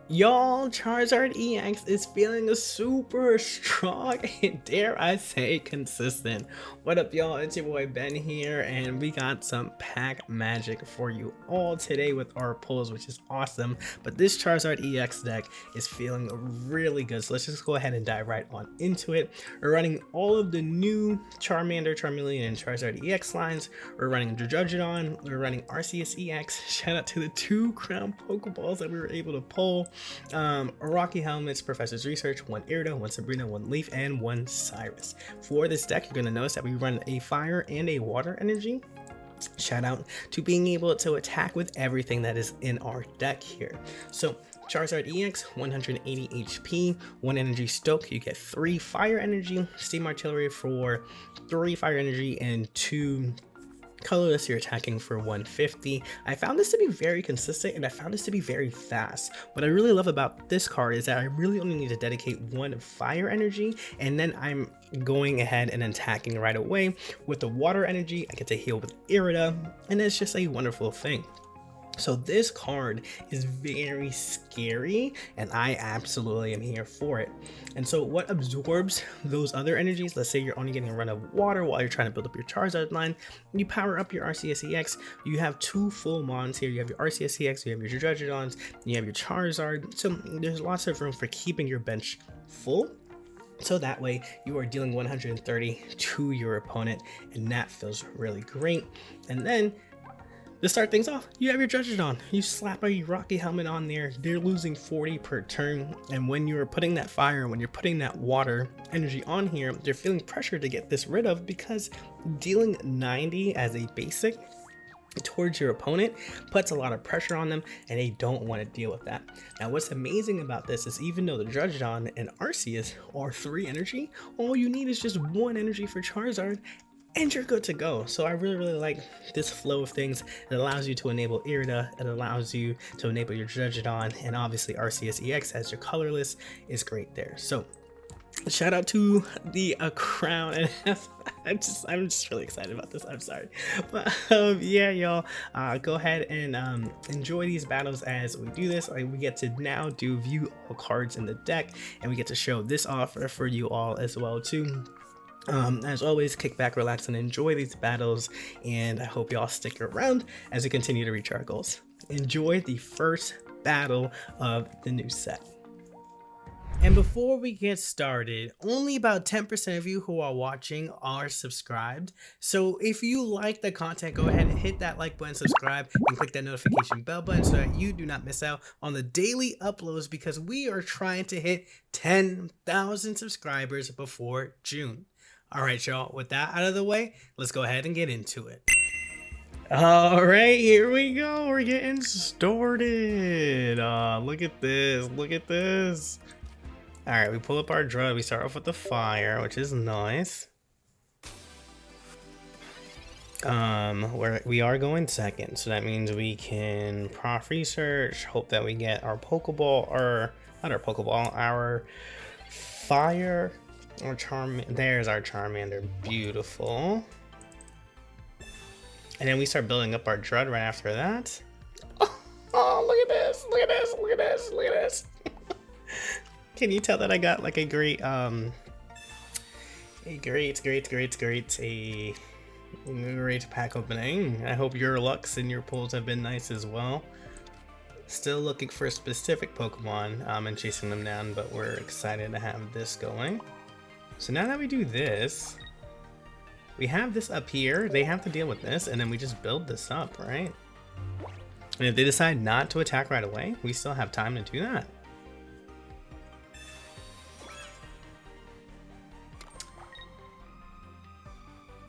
Y'all, Charizard EX is feeling super strong and dare I say consistent. What up y'all, it's your boy Ben here and we got some pack magic for you all today with our pulls, which is awesome. But this Charizard EX deck is feeling really good, so let's just go ahead and dive right on into it. We're running all of the new Charmander, Charmeleon, and Charizard EX lines. We're running Judgedon, we're running Arceus EX. Shout out to the 2 crown Pokeballs that we were able to pull. Rocky Helmets, Professor's Research, 1 Irida, 1 Sabrina, 1 Leaf, and 1 Cyrus. For this deck, you're going to notice that we run a fire and a water energy. Shout out to being able to attack with everything that is in our deck here. So Charizard EX, 180 HP, 1 energy stoke, you get 3 fire energy, Steam Artillery for 3 fire energy, and 2 colorless, you're attacking for 150. I found this to be very consistent and I found this to be very fast. What I really love about this card is that I really only need to dedicate 1 fire energy and then I'm going ahead and attacking right away. With the water energy, I get to heal with Irida and it's just a wonderful thing. So this card is very scary and I absolutely am here for it. And so what absorbs those other energies, let's say you're only getting a run of water while you're trying to build up your Charizard line, you power up your Arceus EX, you have 2 full Mons here, you have your Arceus EX, you have your Judgedons, you have your Charizard, so there's lots of room for keeping your bench full. So that way you are dealing 130 to your opponent and that feels really great. And then to start things off, you have your Judgedon. You slap a Rocky Helmet on there, they're losing 40 per turn, and when you're putting that fire, when you're putting that water energy on here, they're feeling pressure to get this rid of because dealing 90 as a basic towards your opponent puts a lot of pressure on them and they don't want to deal with that. Now what's amazing about this is even though the Judgedon and Arceus are 3 energy, all you need is just 1 energy for Charizard and you're good to go. So I really like this flow of things. It allows you to enable Irida, it allows you to enable your Judgedon, and obviously Arceus EX as your colorless is great there. So shout out to the crown, and I'm just really excited about this. I'm sorry, but yeah, y'all, go ahead and enjoy these battles as we do this. We get to now do view all cards in the deck, and we get to show this offer for you all as well too. As always, kick back, relax, and enjoy these battles, and I hope y'all stick around as we continue to reach our goals. Enjoy the first battle of the new set. And before we get started, only about 10% of you who are watching are subscribed. So if you like the content, go ahead and hit that like button, subscribe, and click that notification bell button so that you do not miss out on the daily uploads because we are trying to hit 10,000 subscribers before June. All right, y'all, with that out of the way, let's go ahead and get into it. All right, here we go. We're getting started. Look at this. Look at this. All right, we pull up our drug. We start off with the fire, which is nice. We are going second, so that means we can prof research, hope that we get our Pokeball, or not our Pokeball, our fire. Or there's our Charmander, beautiful. And then we start building up our Drud right after that. Oh, look at this, look at this, look at this, look at this. Can you tell that I got like a great pack opening? I hope your lucks and your pulls have been nice as well. Still looking for specific Pokemon and chasing them down, but we're excited to have this going. So now that we do this, we have this up here, they have to deal with this, and then we just build this up, right? And if they decide not to attack right away, we still have time to do that.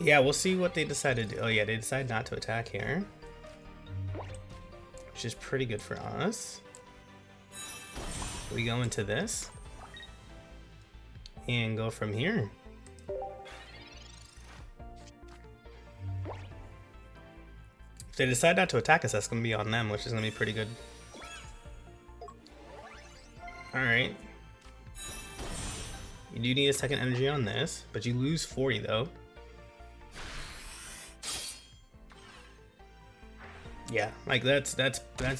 Yeah, we'll see what they decide to do. Oh yeah, they decide not to attack here, which is pretty good for us. We go into this and go from here. If they decide not to attack us, that's going to be on them, which is going to be pretty good. Alright. You do need a second energy on this, but you lose 40 though. Yeah, like that's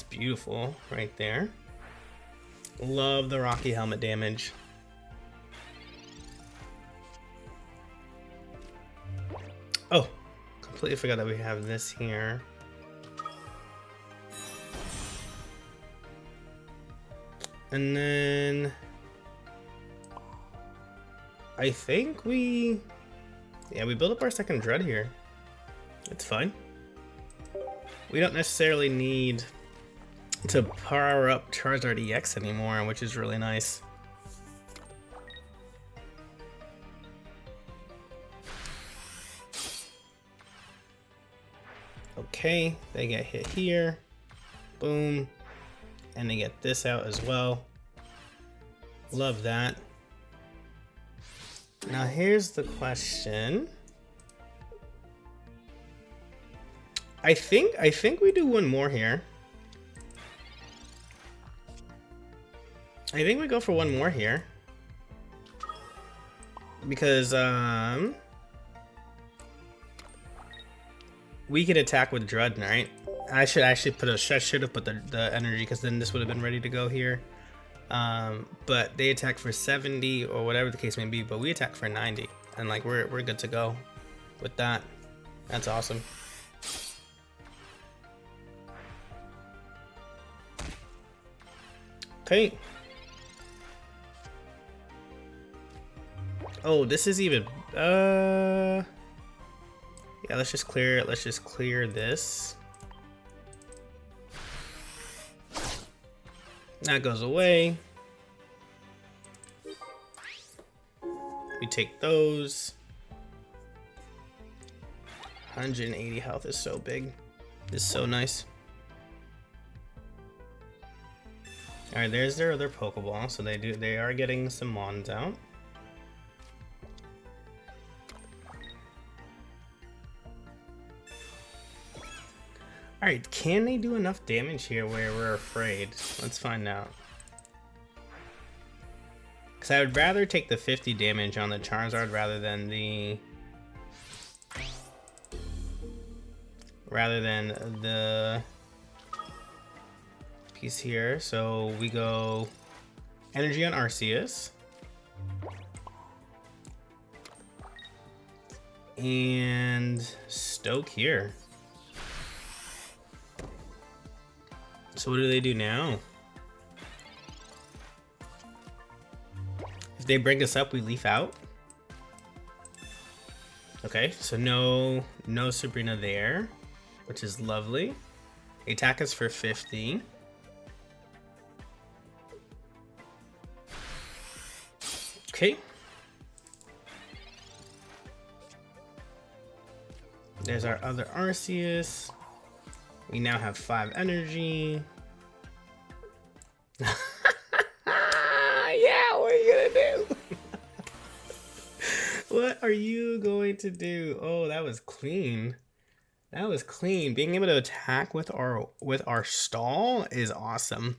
beautiful right there. Love the Rocky Helmet damage. Oh, completely forgot that we have this here. And then I think we build up our second Dread here. It's fine. We don't necessarily need to power up Charizard EX anymore, which is really nice. Okay, they get hit here. Boom. And they get this out as well. Love that. Now here's the question. I think we do one more here. I think we go for one more here. Because we could attack with Dread, right? I should actually put I should have put the energy, because then this would have been ready to go here. But they attack for 70 or whatever the case may be, but we attack for 90, and like we're good to go with that. That's awesome. Okay. Oh, this is even yeah, let's just clear it. Let's just clear this. That goes away. We take those. 180 health is so big. This is so nice. Alright, there's their other Pokeball. So they are getting some Mons out. Alright, can they do enough damage here where we're afraid? Let's find out. Because I would rather take the 50 damage on the Charizard rather than the piece here. So we go energy on Arceus. And Stoke here. So what do they do now? If they bring us up, we leaf out. Okay, so no Sabrina there, which is lovely. They attack us for 50. Okay. There's our other Arceus. We now have 5 energy. Yeah, what are you gonna do? What are you going to do? Oh, that was clean. That was clean. Being able to attack with our stall is awesome.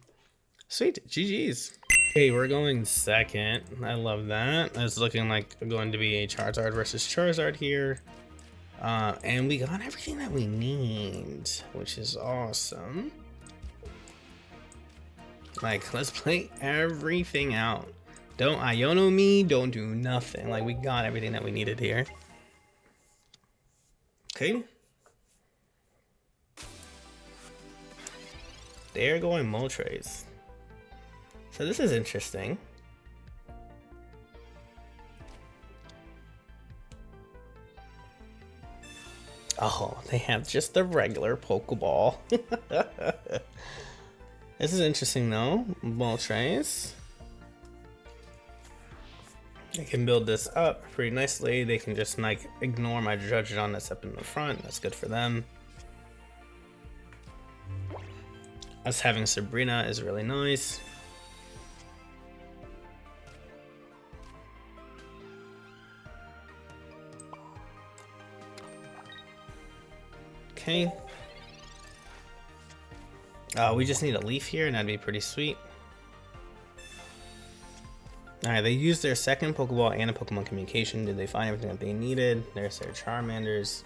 Sweet, GG's. Okay, we're going second. I love that. It's looking like going to be a Charizard versus Charizard here. And we got everything that we need, which is awesome. Like, let's play everything out. Don't Iono me, don't do nothing. Like, we got everything that we needed here. Okay. They're going Moltres. So this is interesting. Oh, they have just the regular Pokeball. This is interesting though. Moltres. They can build this up pretty nicely. They can just like ignore my Judgedon that's up in the front. That's good for them. Us having Sabrina is really nice. Okay. We just need a leaf here and that'd be pretty sweet. Alright, they used their second Pokeball and a Pokemon Communication. Did they find everything that they needed? There's their Charmanders.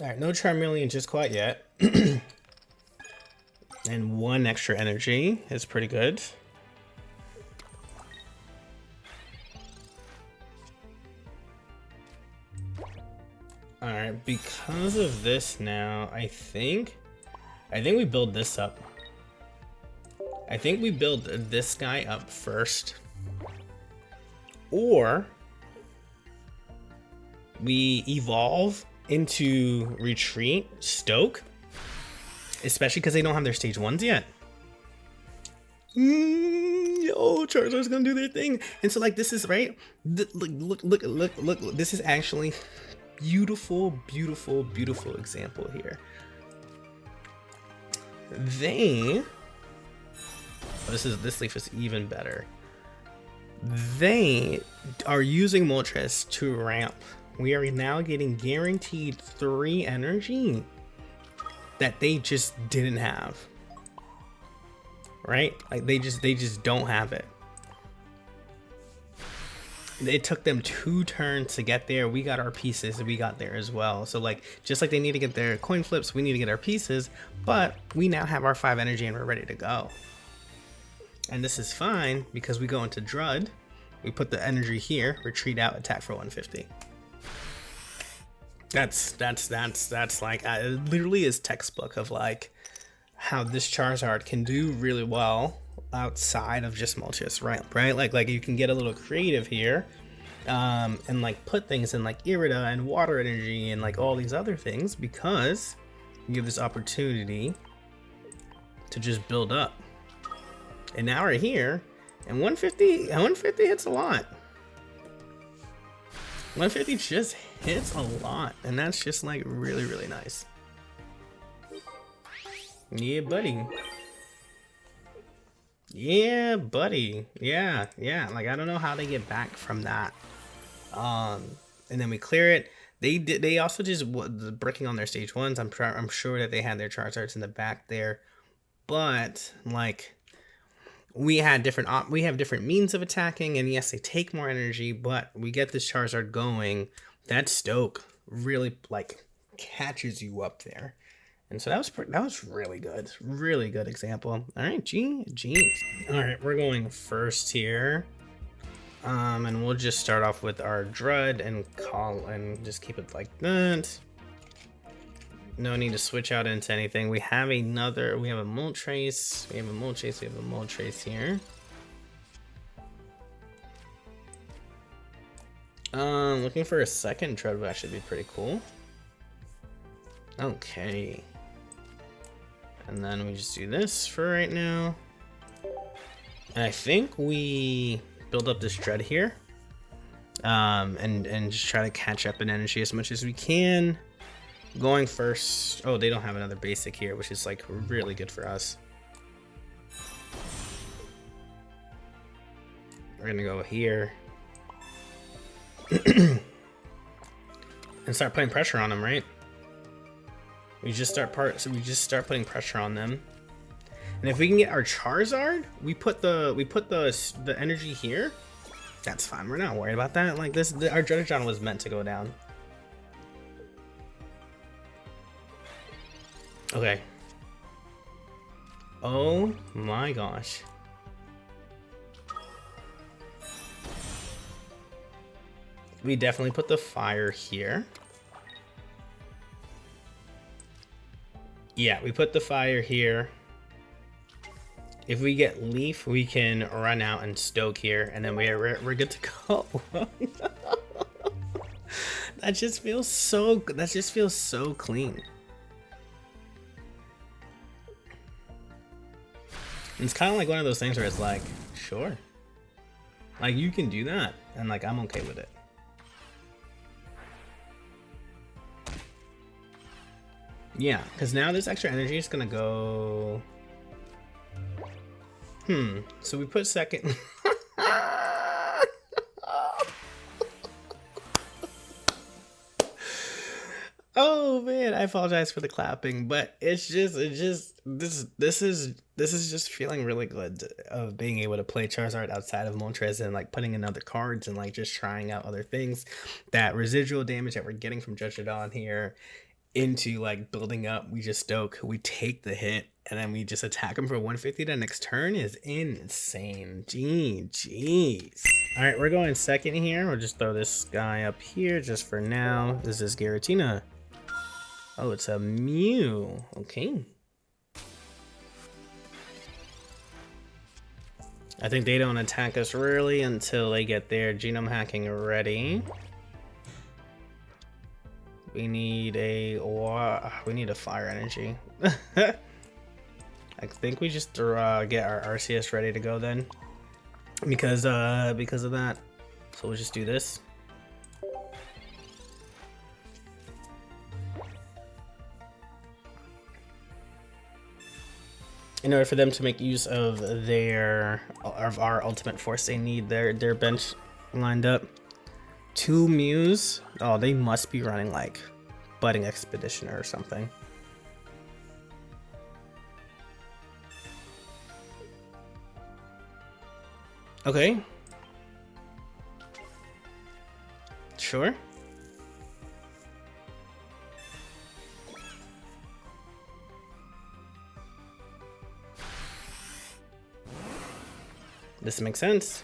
Alright, no Charmeleon just quite yet. And 1 extra energy is pretty good. Alright, because of this now, I think we build this up. I think we build this guy up first. Or we evolve into Retreat, Stoke. Especially because they don't have their stage 1s yet. Yo, Charizard's gonna do their thing. And so like this is right. Look. This is actually beautiful example here. This leaf is even better. They are using Moltres to ramp. We are now getting guaranteed 3 energy that they just didn't have. Right? Like they just don't have it. It took them 2 turns to get there. We got our pieces and we got there as well. So like, just like they need to get their coin flips, we need to get our pieces, but we now have our 5 energy and we're ready to go. And this is fine because we go into Drud. We put the energy here, retreat out, attack for 150. That's like, it literally is textbook of like how this Charizard can do really well outside of just Moltres ramp, right? Like you can get a little creative here, and like put things in like Irida and water energy and like all these other things because you have this opportunity to just build up. And now we're here, and 150 hits a lot. 150 just hits a lot, and that's just like really nice. Yeah, buddy. Yeah, buddy. Yeah. Like I don't know how they get back from that. And then we clear it. They also just bricking on their stage 1s. I'm sure that they had their Charizards in the back there, but like we have different means of attacking, and yes, they take more energy, but we get this Charizard going. That Stoke really like catches you up there. And so that was really good example. All right, G. All right, we're going first here. And we'll just start off with our Drud and just keep it like that. No need to switch out into anything. We have a Moltres. We have a Moltres here. Looking for a second Drud would actually be pretty cool. Okay. And then we just do this for right now. And I think we build up this Dread here. And just try to catch up in energy as much as we can. Going first. Oh, they don't have another basic here, which is like really good for us. We're gonna go here. And start putting pressure on them, right? We just start putting pressure on them. And if we can get our Charizard, we put the energy here. That's fine. We're not worried about that. Like this, our Charizard was meant to go down. Okay. Oh my gosh. We definitely put the fire here. Yeah, we put the fire here. If we get Leaf, we can run out and Stoke here, and then we're good to go. That just feels so good. That just feels so clean. And it's kind of like one of those things where it's like, sure, like you can do that, and like I'm okay with it. Yeah, because now this extra energy is gonna go. So we put second. Oh man, I apologize for the clapping, but this is just feeling really good of being able to play Charizard outside of Moltres and like putting in other cards and like just trying out other things. That residual damage that we're getting from Judge Adon here into like building up. We just stoke, we take the hit, and then we just attack him for 150 the next turn is insane. GG's. All right, we're going second here. We'll just throw this guy up here just for now. This is Giratina. Oh, it's a Mew. Okay. I think they don't attack us really until they get their genome hacking ready. We need a fire energy. I think we just get our RCS ready to go then, because of that. So we'll just do this. In order for them to make use of our ultimate force, they need their bench lined up. 2 Mews. Oh, they must be running like Budding Expeditioner or something. Okay. Sure. This makes sense.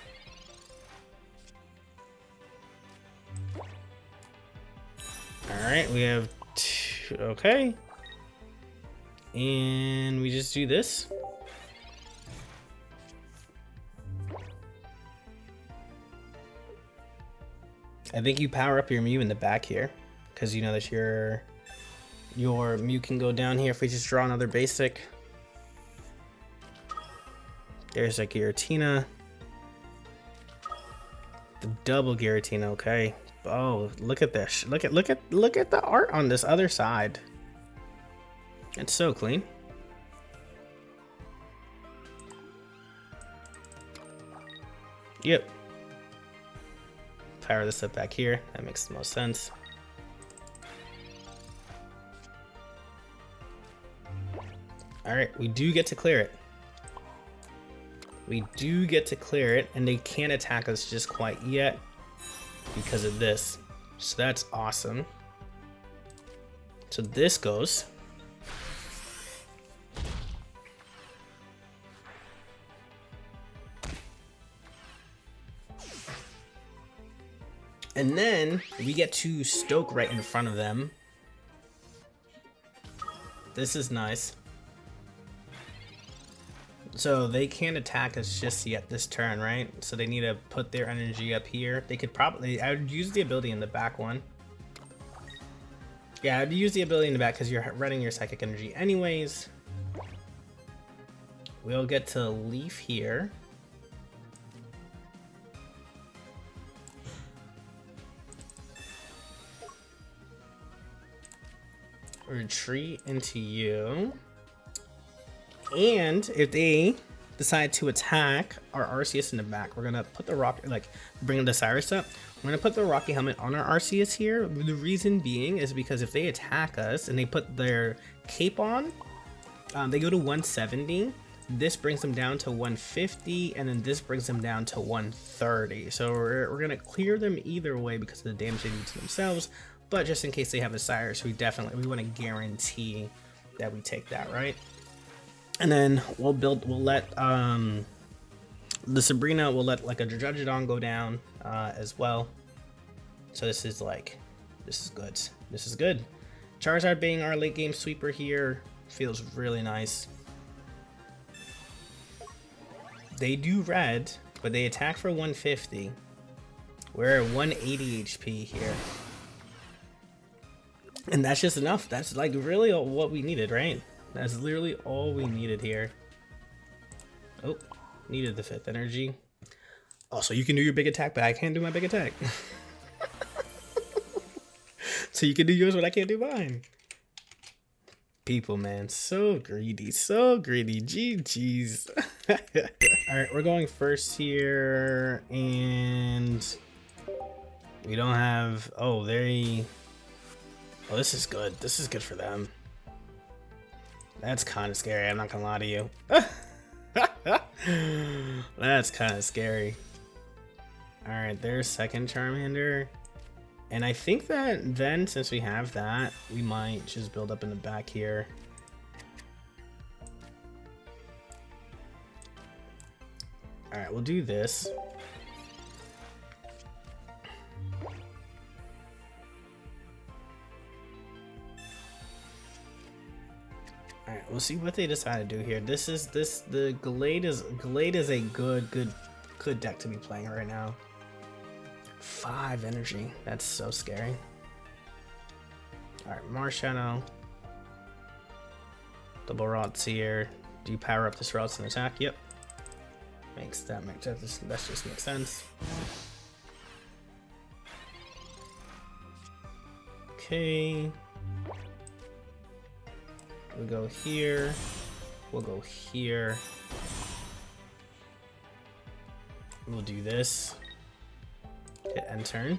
Alright, we have two, okay. And we just do this. I think you power up your Mew in the back here, because you know that your Mew can go down here if we just draw another basic. There's a Giratina. The double Giratina, okay. Oh, look at this. Look at the art on this other side. It's so clean. Yep. Power this up back here. That makes the most sense. Alright, we do get to clear it. We do get to clear it, and they can't attack us just quite yet because of this. So that's awesome. So this goes. And then we get to stoke right in front of them. This is nice. So they can't attack us just yet this turn, right? So they need to put their energy up here. They could probably, I would use the ability in the back one. Yeah, I'd use the ability in the back because you're running your psychic energy anyways. We'll get to leaf here. Retreat into you. And if they decide to attack our RCS in the back, we're gonna put the rock, like bring the Cyrus up. We're gonna put the Rocky Helmet on our RCS here. The reason being is because if they attack us and they put their cape on, they go to 170. This brings them down to 150, and then this brings them down to 130. So we're gonna clear them either way because of the damage they do to themselves. But just in case they have a Cyrus, we want to guarantee that we take that, right? And then we'll let the Sabrina, we'll let like a Judgedon go down as well. So this is good. This is good. Charizard being our late game sweeper here feels really nice. They do red, but they attack for 150. We're at 180 HP here. And that's just enough. That's like really what we needed, right? That's literally all we needed here. Oh, needed the 5th energy. Oh, so you can do your big attack, but I can't do my big attack. So you can do yours, but I can't do mine. People, man, so greedy, so greedy. GG's. All right, we're going first here, and we don't have. Oh, this is good. This is good for them. That's kind of scary. I'm not gonna lie to you. That's kind of scary. All right, there's second Charmander. And I think that then, since we have that, we might just build up in the back here. All right, we'll do this. All right, we'll see what they decide to do here. The Glade is a good deck to be playing right now. 5 energy. That's so scary. All right, Marshadow. Double Rots here. Do you power up this Rots and attack? Yep. That just makes sense. Okay. We'll go here. We'll go here. We'll do this. Hit end turn.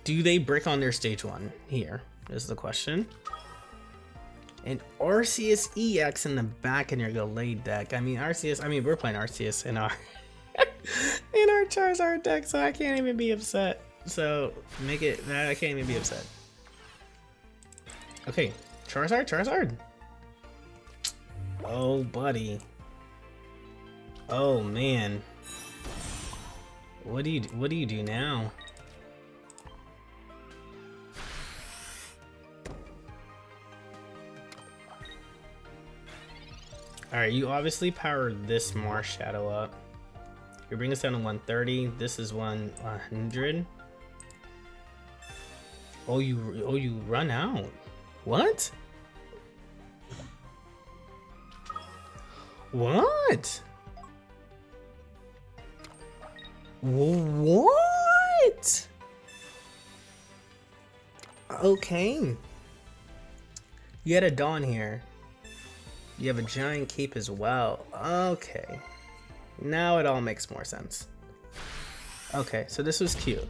Do they brick on their stage 1? Here is the question. And Arceus EX in the back in your Glade deck. I mean, we're playing Arceus in our in our Charizard deck, so I can't even be upset. So make it that I can't even be upset. Okay, Charizard. Oh, buddy. Oh man. What do you do now? Alright, you obviously powered this Marshadow up. You bring us down to 130. This is 100. Oh, you run out. What? What? What? Okay. You had a Dawn here. You have a giant cape as well. Okay. Now it all makes more sense. Okay, so this was cute.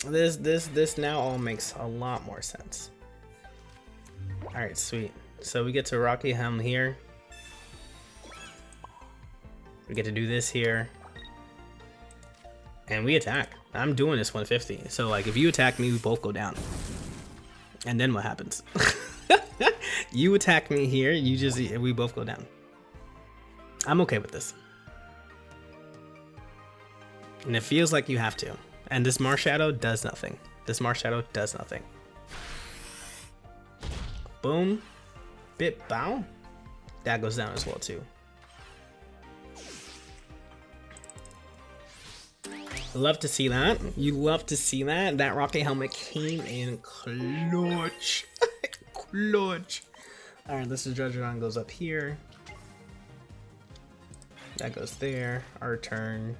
This now all makes a lot more sense. Alright, sweet. So we get to Rocky Helm here. We get to do this here. And we attack. I'm doing this 150. So like if you attack me, we both go down. And then what happens? You attack me here, we both go down. I'm okay with this. And it feels like you have to. And this Marshadow does nothing. Boom. Bit bow. That goes down as well too. Love to see that. You love to see that. That Rocket Helmet came in clutch. Clutch. Alright, this is Charizard goes up here. That goes there. Our turn.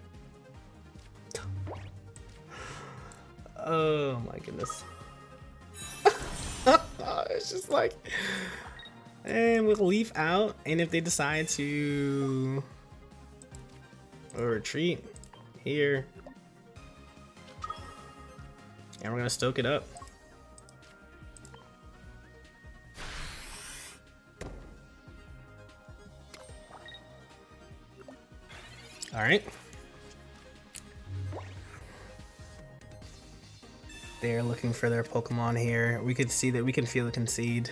Oh my goodness. It's just like, and with Leaf out, and if they decide to retreat here, and we're gonna stoke it up. All right. They're looking for their Pokemon here. We could see that we can feel the concede.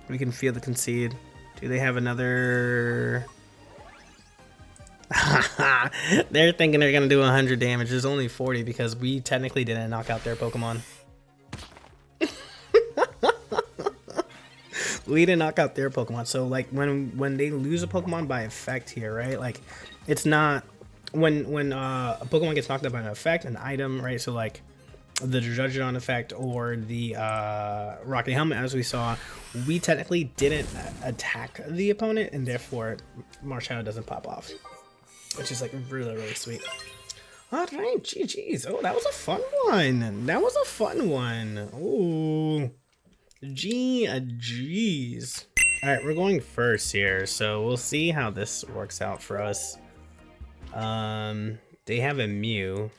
We can feel the concede. Do they have another? They're thinking they're gonna do 100 damage. There's only 40 because we technically didn't knock out their Pokemon. We didn't knock out their Pokemon. So like when they lose a Pokemon by effect here, right? Like it's not when a Pokemon gets knocked out by an effect, an item, right? So like the Judgedon effect or the Rocket Helmet, as we saw, we technically didn't attack the opponent, and therefore Marshadow doesn't pop off, which is like really sweet. All right, GG's. Oh, that was a fun one. That was a fun one. Ooh, GG's. All right, we're going first here, so we'll see how this works out for us. They have a Mew,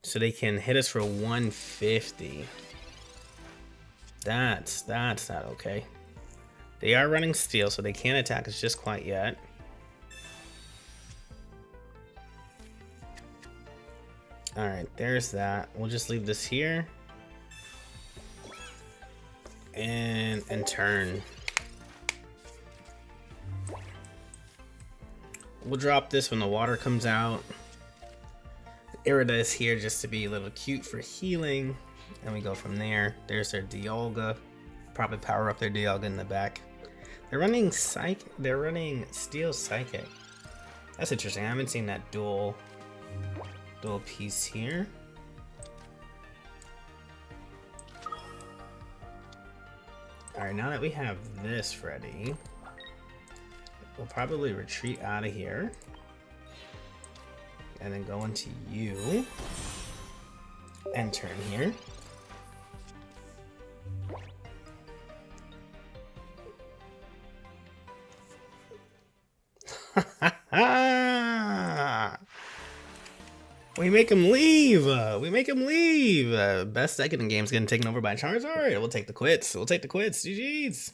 so they can hit us for 150. That's not okay. They are running Steel, so they can't attack us just quite yet. Alright, there's that. We'll just leave this here. And turn. We'll drop this when the water comes out. Irida is here just to be a little cute for healing. And we go from there. There's their Dialga. Probably power up their Dialga in the back. They're running Steel Psychic. That's interesting. I haven't seen that dual piece here. Alright, now that we have this ready, we'll probably retreat out of here. And then go into you. And turn here. We make him leave! We make him leave! Best deck in the game is getting taken over by Charizard. We'll take the quits. We'll take the quits. GG's.